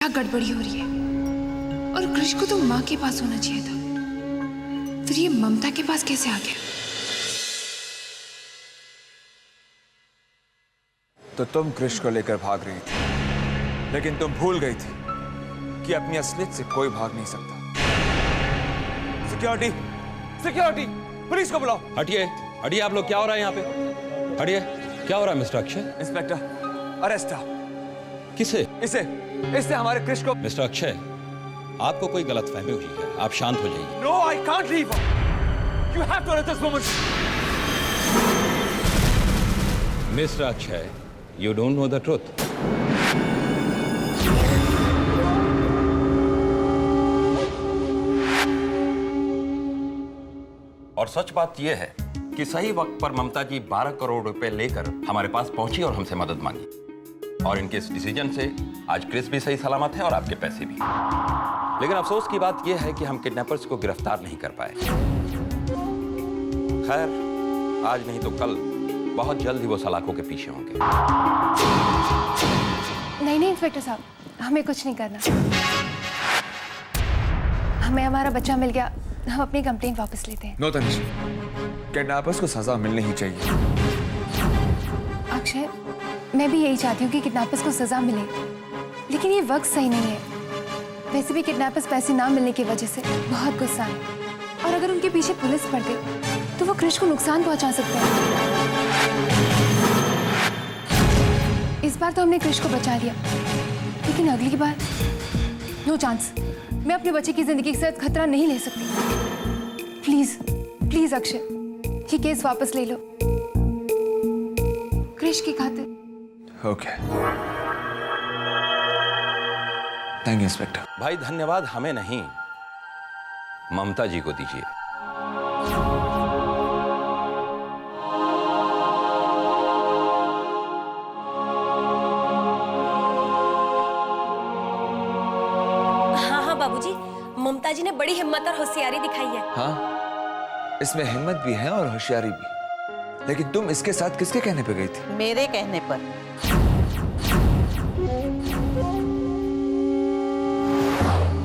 क्या गड़बड़ी हो रही है? और कृष को तो माँ के पास होना चाहिए था, फिर ये ममता के पास कैसे आ गया? तो तुम कृष को लेकर भाग रही थी, लेकिन तुम भूल गई थी कि अपनी असलियत से कोई भाग नहीं सकता। सिक्योरिटी, सिक्योरिटी, पुलिस को बुलाओ। हटिए, हटिए आप लोग, क्या हो रहा है यहाँ पे? हटिए, क्या हो रहा है मिस्टर अक्षय? इंस्पेक्टर, अरेस्ट था। किसे? इससे हमारे कृष को। मिस्टर अक्षय, आपको कोई गलतफहमी हुई है, आप शांत हो जाइए। No, I can't leave. You have to arrest this woman. Mister Akshay, you don't know the truth. और सच बात यह है कि सही वक्त पर ममता जी 12 करोड़ रुपए लेकर हमारे पास पहुंची और हमसे मदद मांगी, और इनके इस डिसीजन से आज क्रिस भी सही सलामत है और आपके पैसे भी। लेकिन अफसोस की बात यह है कि हम किडनैपर्स को गिरफ्तार नहीं कर पाए। खैर, आज नहीं तो कल बहुत जल्द ही वो सलाखों के पीछे होंगे। नहीं इंस्पेक्टर साहब, हमें कुछ नहीं करना। हमें हमारा बच्चा मिल गया, हम अपनी कंप्लेंट वापस लेते हैं। नो तनिष, किडनैपर्स को सजा मिलनी ही चाहिए। अक्षय, मैं भी यही चाहती हूँ कि किडनैपर्स को सजा मिले, लेकिन ये वक्त सही नहीं है। वैसे भी किडनैपर्स पैसे ना मिलने की वजह से बहुत गुस्सा है, और अगर उनके पीछे पुलिस पड़ गई तो वो कृष को नुकसान पहुंचा सकते हैं। इस बार तो हमने कृष को बचा लिया, लेकिन अगली बार नो चांस। मैं अपने बच्चे की जिंदगी के साथ खतरा नहीं ले सकती। प्लीज प्लीज अक्षय, ये केस वापस ले लो, कृष की खातिर। Okay, thank you inspector. भाई धन्यवाद हमें नहीं, ममता जी को दीजिए। हाँ बाबूजी, ममता जी ने बड़ी हिम्मत और होशियारी दिखाई है। हाँ, इसमें हिम्मत भी है और होशियारी भी। लेकिन तुम इसके साथ किसके कहने पे गई थी? मेरे कहने पर।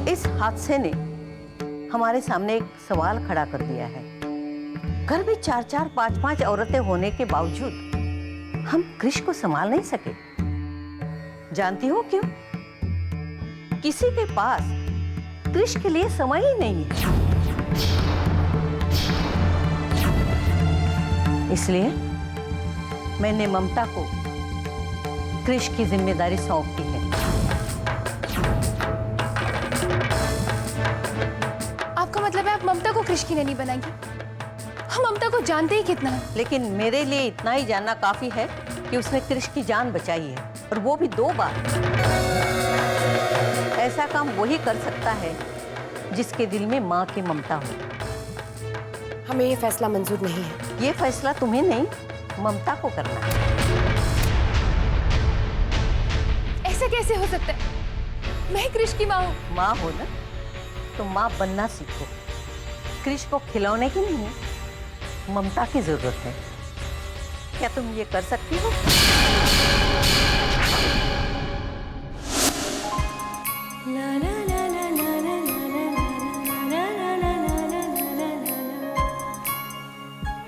इस हादसे ने हमारे सामने एक सवाल खड़ा कर दिया है। घर में 4-4, 5-5 औरतें होने के बावजूद हम कृष को संभाल नहीं सके। जानती हो क्यों? किसी के पास कृष के लिए समय ही नहीं है। इसलिए मैंने ममता को कृष की जिम्मेदारी सौंप दी है। आपका मतलब है आप ममता को कृष की नैनी बनाएंगी? हम ममता को जानते ही कितना है। लेकिन मेरे लिए इतना ही जानना काफी है कि उसने कृष की जान बचाई है, और वो भी 2 बार। ऐसा काम वही कर सकता है जिसके दिल में माँ की ममता हो। हमें ये फैसला मंजूर नहीं है। ये फैसला तुम्हें नहीं, ममता को करना है। ऐसा कैसे हो सकता है? मैं कृष की माँ हूँ। माँ हो ना, तो माँ बनना सीखो। कृष को खिलौने की नहीं, ममता की जरूरत है। क्या तुम ये कर सकती हो?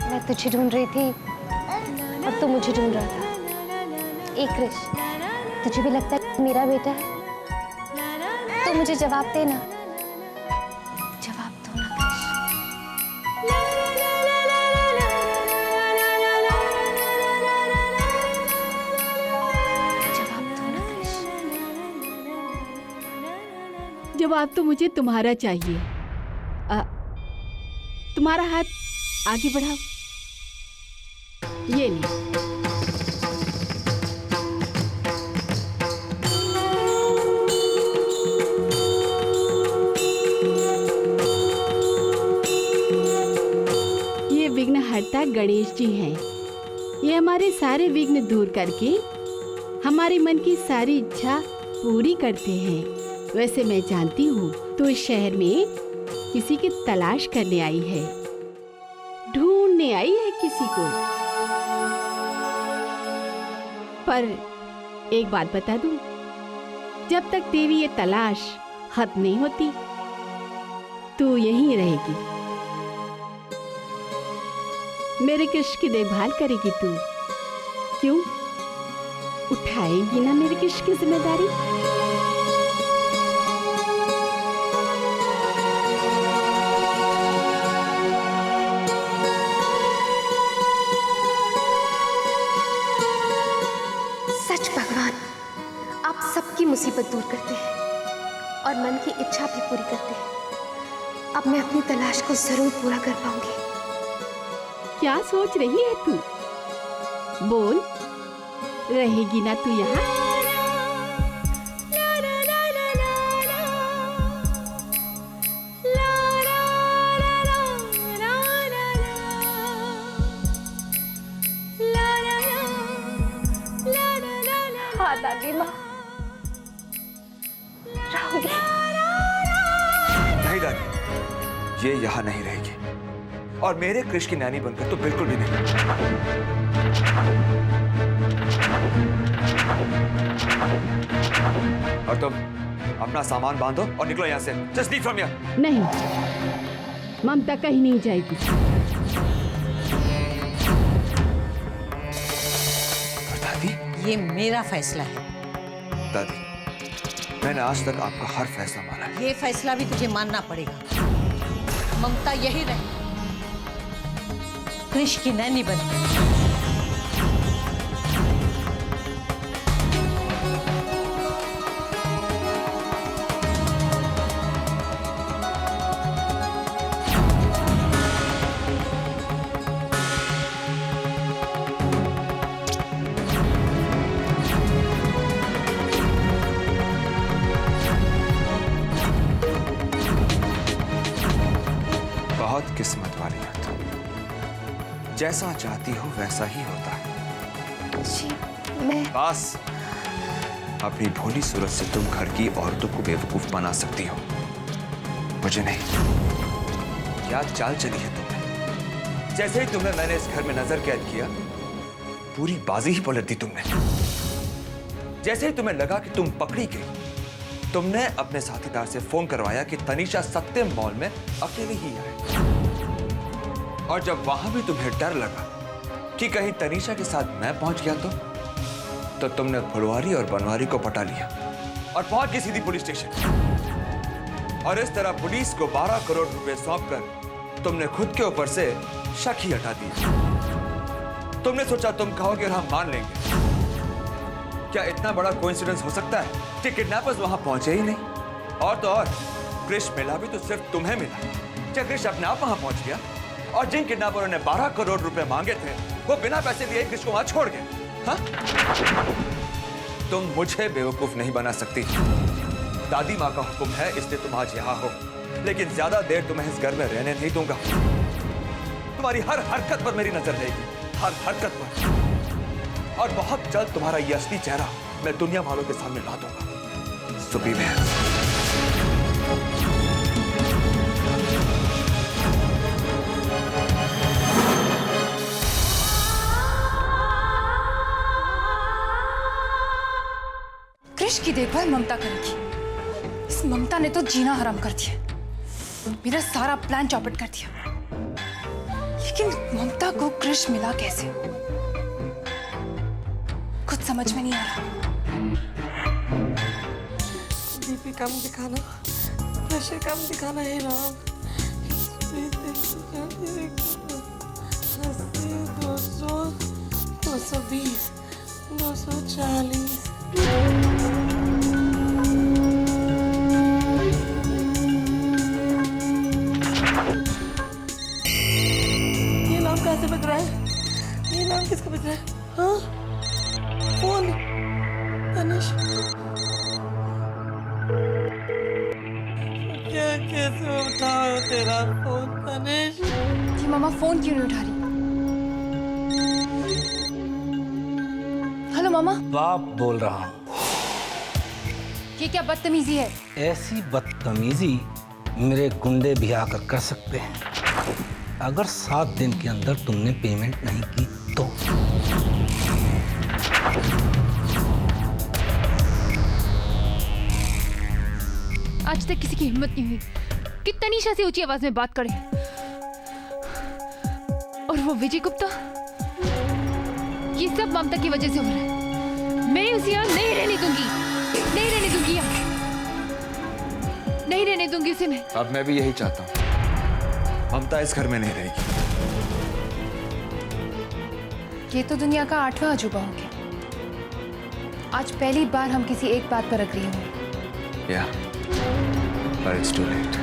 मैं तुझे ढूंढ रही थी और तू मुझे ढूंढ रहा था। ए कृष, तुझे भी लगता है मेरा बेटा है? तो मुझे जवाब देना, जवाब दो ना कृष। जवाब दो ना कृष। जवाब तो मुझे तुम्हारा चाहिए। तुम्हारा हाथ आगे बढ़ाओ। ये नहीं। ये विघ्नहर्ता गणेश जी हैं। ये हमारे सारे विघ्न दूर करके हमारे मन की सारी इच्छा पूरी करते हैं। वैसे मैं जानती हूँ तो इस शहर में किसी की तलाश करने आई है, ढूंढने आई है किसी को। पर एक बात बता दूं, जब तक तेरी ये तलाश खत्म नहीं होती तू यहीं रहेगी। मेरे कृष्ण की देखभाल करेगी तू। क्यों उठाएगी ना मेरे कृष्ण की जिम्मेदारी? सच भगवान आप सबकी मुसीबत दूर करते हैं और मन की इच्छा भी पूरी करते हैं। अब मैं अपनी तलाश को जरूर पूरा कर पाऊंगी। क्या सोच रही है तू? बोल, रहेगी ना तू यहाँ? हाँ दादी माँ, रहूंगी। नहीं दादी, ये यहाँ नहीं रहेगी और मेरे कृष्ण की नैनी बनकर तो बिल्कुल भी नहीं। और तुम अपना सामान बांधो और निकलो यहाँ से। Just leave from here. नहीं, ममता कहीं नहीं जाएगी। दादी, ये मेरा फैसला है। दादी, मैंने आज तक आपका हर फैसला माना है। ये फैसला भी तुझे मानना पड़ेगा। ममता यही रहे, कृष्ण की नैनी बन। बहुत किस्मत वाली है तुम। जैसा चाहती हो वैसा ही होता है। जी मैं बस अपनी भोली सूरत से तुम घर की औरतों को बेवकूफ बना सकती हो, मुझे नहीं। क्या चाल चली है तुमने? जैसे ही तुम्हें मैंने इस घर में नजर कैद किया, पूरी बाजी ही पलट दी तुमने। जैसे ही तुम्हें लगा कि तुम पकड़ी गई, तुमने अपने साथीदार से फोन करवाया कि तनीषा सत्यम मॉल में अकेली ही है। और जब वहां भी तुम्हें डर लगा कि कहीं तनीषा के साथ मैं पहुंच गया तो तुमने फुलवारी और बनवारी को पटा लिया और पहुंच गई सीधी पुलिस स्टेशन। और इस तरह पुलिस को 12 करोड़ रुपए सौंपकर तुमने खुद के ऊपर से शक ही हटा दिया। तुमने सोचा तुम कहोगे और हम मान लेंगे। क्या इतना बड़ा कोइंसिडेंस हो सकता है कि किडनैपर्स वहां पहुंचे ही नहीं? और तो और कृष्ण मिला भी तो सिर्फ तुम्हें मिला। क्या कृष्ण अपने आप वहां पहुंच गया? और जिन किडनैपरों ने 12 करोड़ रुपए मांगे थे, वो बिना पैसे दिए कृष्ण को वहां छोड़ गए। हाँ? तुम मुझे बेवकूफ नहीं बना सकती। दादी माँ का हुक्म है, इसलिए तुम आज यहाँ हो। लेकिन ज्यादा देर तुम्हें इस घर में रहने नहीं दूंगा। तुम्हारी हर हरकत पर मेरी नजर रहेगी, हर हरकत पर। और बहुत जल्द तुम्हारा ये असली चेहरा मैं दुनिया वालों के सामने ला दूंगा। सुबह में कृष्ण की देखभाल ममता करेगी। इस ममता ने तो जीना हराम कर दिया, मेरा सारा प्लान चौपट कर दिया। लेकिन ममता को कृष्ण मिला कैसे, कुछ समझ में नहीं आ रहा। बीपी कम दिखाना, प्रेशर कम दिखाना है राम। 200, 220, 240। ये नाम कहाँ से बज रहा है? ये नाम किसका बज रहा है? हाँ? फोन तनिष, क्या कैसे उठाओ तेरा फोन तनिष? ये मामा फोन क्यों नहीं उठा रही? हेलो मामा। बाप बोल रहा हूँ। ये क्या बदतमीजी है? ऐसी बदतमीजी मेरे गुंडे भी आकर कर सकते हैं, अगर 7 दिन के अंदर तुमने पेमेंट नहीं की तो। आज तक किसी की हिम्मत नहीं हुई कि तनीषा से ऊंची आवाज में बात करे। और वो विजय गुप्ता, ये सब ममता की वजह से हो रहा है। मैं उसे यहाँ नहीं रहने दूंगी, नहीं रहने दूंगी यहाँ, नहीं रहने दूंगी उसे मैं। अब मैं भी यही चाहता हूँ, ममता इस घर में नहीं रहेगी। ये तो दुनिया का 8वां अजूबा हो गया। आज पहली बार हम किसी एक बात पर अग्री हुए। Yeah, but it's too late.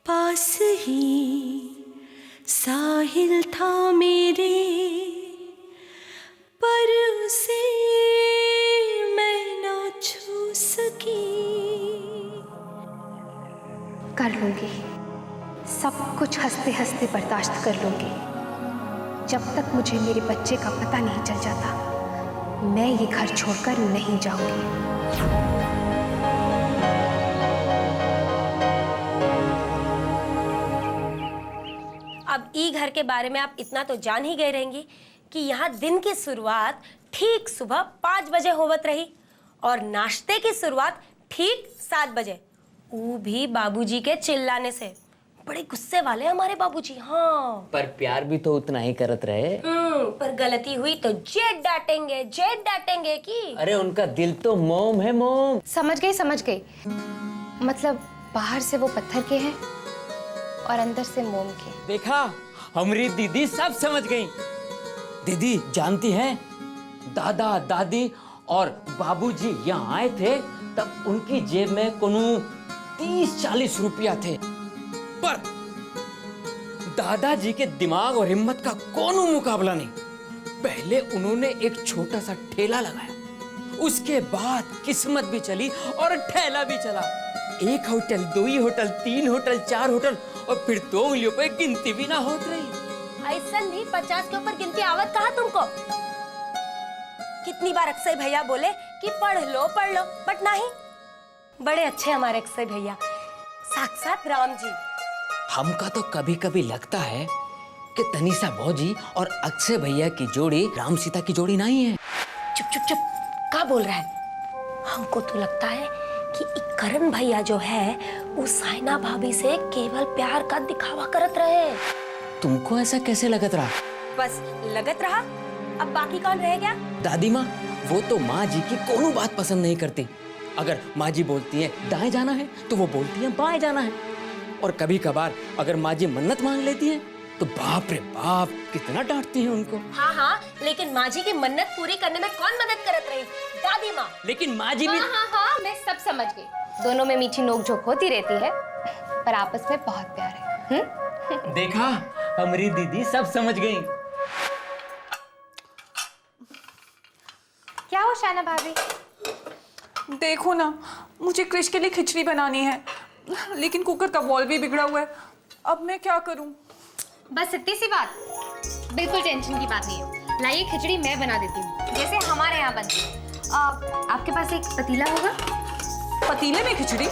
पास ही साहिल था मेरे, पर उसे मैं ना छू सकी। कर लूंगी, सब कुछ हंसते हंसते बर्दाश्त कर लूंगी। जब तक मुझे मेरे बच्चे का पता नहीं चल जाता, मैं ये घर छोड़कर नहीं जाऊंगी। अब ई घर के बारे में आप इतना तो जान ही गए रहेंगी कि यहाँ दिन की शुरुआत ठीक सुबह 5 बजे होवत रही और नाश्ते की शुरुआत ठीक 7 बजे, वो भी बाबूजी के चिल्लाने से। बड़े गुस्से वाले हमारे बाबूजी। हाँ, पर प्यार भी तो उतना ही करत रहे। पर गलती हुई तो जेठ डांटेंगे की। अरे उनका दिल तो मोम है, मोम। समझ गई। मतलब बाहर से वो पत्थर के हैं और अंदर से मोम के। देखा, हमारी दीदी सब समझ गई। दीदी जानती है, दादा दादी और बाबूजी यहाँ आए थे तब उनकी जेब में कोनो 30-40 रुपया थे, पर दादाजी के दिमाग और हिम्मत का कोनो मुकाबला नहीं। पहले उन्होंने एक छोटा सा ठेला लगाया, उसके बाद किस्मत भी चली और ठेला भी चला। 1 होटल, 2 होटल, 3 होटल, 4 होटल, और फिर 2 मिलियों पे गिनती भी ना होत रही। ऐसा भी 50 के ऊपर गिनती आवत कहा तुमको? कितनी बार अक्षय भैया बोले कि पढ़ लो, बट नहीं। बड़े अच्छे हमारे अक्षय भैया, साक्षात राम जी। हमका तो कभी कभी लगता है कि तनीषा भौजी और अक्षय भैया की जोड़ी राम सीता की जोड़ी नहीं है। चुप, क्या बोल रहा है? हमको तो लगता है कि करण भैया जो है वो साइना भाभी से केवल प्यार का दिखावा करत रहे। तुमको ऐसा कैसे लगत रहा? बस लगत रहा, अब बाकी कौन रह गया? दादी माँ, वो तो माँ जी की कोनो बात पसंद नहीं करती। अगर माँ जी बोलती है दाएं जाना है तो वो बोलती है बाएं जाना है। और कभी कभार अगर माँ जी मन्नत मांग लेती है तो बाप रे बाप कितना डांटती है उनको। हाँ, लेकिन माँ जी की मन्नत पूरी करने में कौन मदद करत रही? दादी माँ। लेकिन माँ जी भी। हाँ, मैं सब समझ गई। दोनों में मीठी नोक-झोंक होती रहती है, पर आपस में बहुत प्यार है। देखा, हमारी दीदी सब समझ गई। क्या हो शाना भाभी? देखो ना, मुझे क्रिश के लिए खिचड़ी बनानी है, लेकिन कुकर का बॉल भी बिगड़ा हुआ है। अब मैं क्या करूं? बस इतनी सी बात, बिल्कुल टेंशन की बात नहीं है। लाइए खिचड़ी मैं बना देती हूँ, जैसे हमारे यहाँ बनती है। आपके पास एक पतीला होगा? पतीले में खिचड़ी?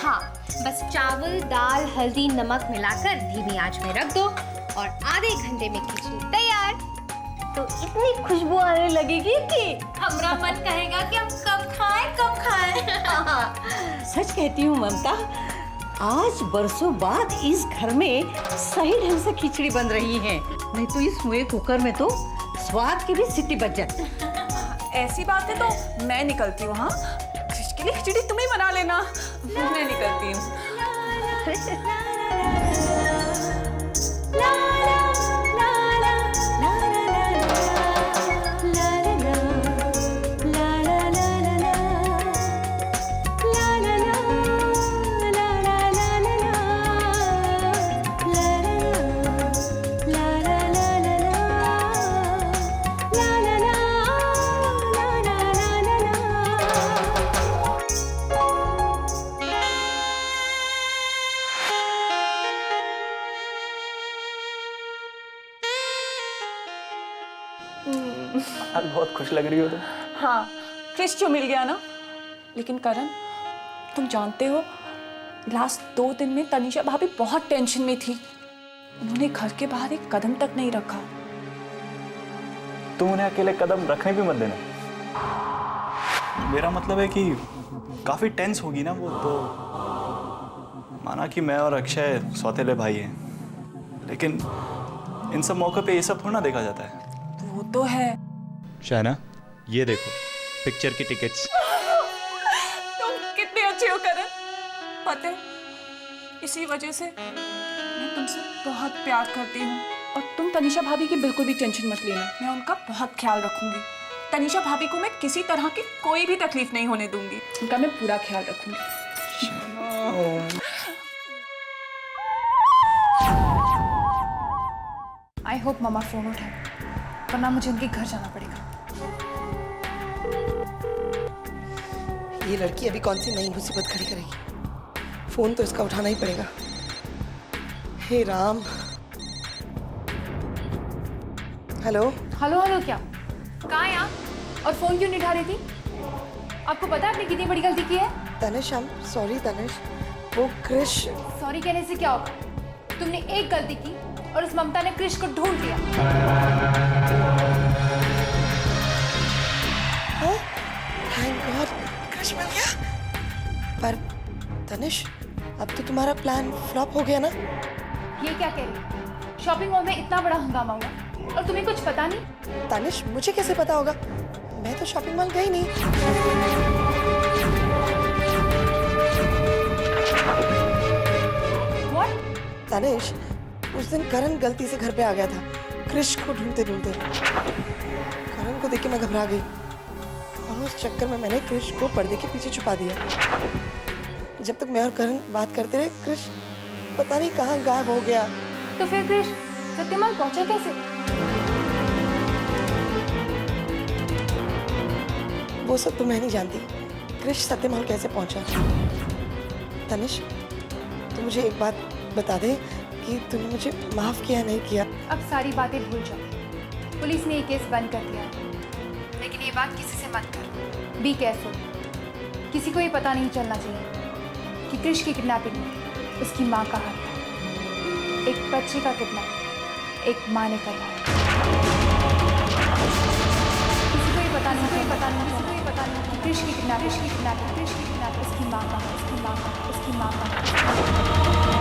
हाँ, बस चावल, दाल, हल्दी, नमक मिलाकर धीमी आंच में रख दो और आधे घंटे में खिचड़ी तैयार। तो इतनी खुशबू आने लगेगी कि हमारा मन कहेगा कि हम कब खाएं। सच कहती हूँ ममता, आज बरसों बाद इस घर में सही ढंग से खिचड़ी बन रही है। नहीं तो इस हुए कुकर में तो स्वाद की भी सीटी बच जाती। ऐसी बात है तो मैं निकलती हूँ। हाँ, कृष के लिए खिचड़ी तुम ही बना लेना, मैं निकलती हूँ। आज बहुत खुश लग रही हो तुम। हाँ, कृष जो मिल गया ना। लेकिन करण, तुम जानते हो लास्ट 2 दिन में तनिषा भाभी बहुत टेंशन में थी। उन्होंने घर के बाहर एक कदम तक नहीं रखा। तुम उन्हें अकेले कदम रखने भी मत देना। मेरा मतलब है कि काफी टेंस होगी ना वो तो। माना कि मैं और अक्षय सौतेले भाई हैं, लेकिन इन सब मौके पे ये सब थोड़ा ना देखा जाता है। वो तो है। शहना, ये देखो पिक्चर की टिकट्स। तुम कितने अच्छे हो करण। पता है, इसी वजह से मैं तुमसे बहुत प्यार करती हूँ। और तुम तनिषा भाभी की बिल्कुल भी टेंशन मत लेना, मैं उनका बहुत ख्याल रखूंगी। तनिषा भाभी को मैं किसी तरह की कोई भी तकलीफ नहीं होने दूंगी। उनका मैं पूरा ख्याल रखूंगी। आई होप मामा फोन उठाए, वरना मुझे उनके घर जाना पड़ेगा। ये लड़की अभी कौन सी नई मुसीबत खड़ी करेगी। फोन तो इसका उठाना ही पड़ेगा। हे राम। हेलो हेलो हेलो, क्या कहाँ हैं आप? और फोन क्यों नहीं उठा रही थी? आपको पता है आपने कितनी बड़ी गलती की है? तनिष, सॉरी तनिष। वो कृष। सॉरी कहने से क्या होगा? तुमने एक गलती की और उस ममता ने कृष को ढूंढ लिया। थैंक गॉड, कृष मिल गया। पर तनिष, अब तो तुम्हारा प्लान फ्लॉप हो गया ना। ये क्या कह रही है? शॉपिंग मॉल में इतना बड़ा हंगामा हुआ और तुम्हें कुछ पता नहीं? तनिष, मुझे कैसे पता होगा? मैं तो शॉपिंग मॉल गई नहीं। What? तनिष, उस दिन करण गलती से घर पे आ गया था, कृष को ढूंढते ढूंढते। करण को देख के मैं घबरा गई और उस चक्कर में मैंने कृष को पर्दे के पीछे छुपा दिया। जब तक मैं और करण बात करते रहे, कृष पता नहीं कहाँ गायब हो गया। तो फिर कृष सत्यमहल पहुंचा कैसे? वो सब तो मैं नहीं जानती। कृष सत्यमहल कैसे पहुंचा। तनिष, तू मुझे एक बात बता दे कि तूने मुझे माफ किया नहीं किया। अब सारी बातें भूल जाओ। पुलिस ने ये केस बंद कर दिया है, लेकिन ये बात किसी से मत कर। Be careful. किसी को ये पता नहीं चलना चाहिए कि कृष की किडनैपिंग में उसकी माँ का हाथ है। एक बच्चे का किडनैप एक माँ ने करना है। किसी को ये पता नहीं कि कृष की किडनैप उसकी माँ का, उसकी माँ का।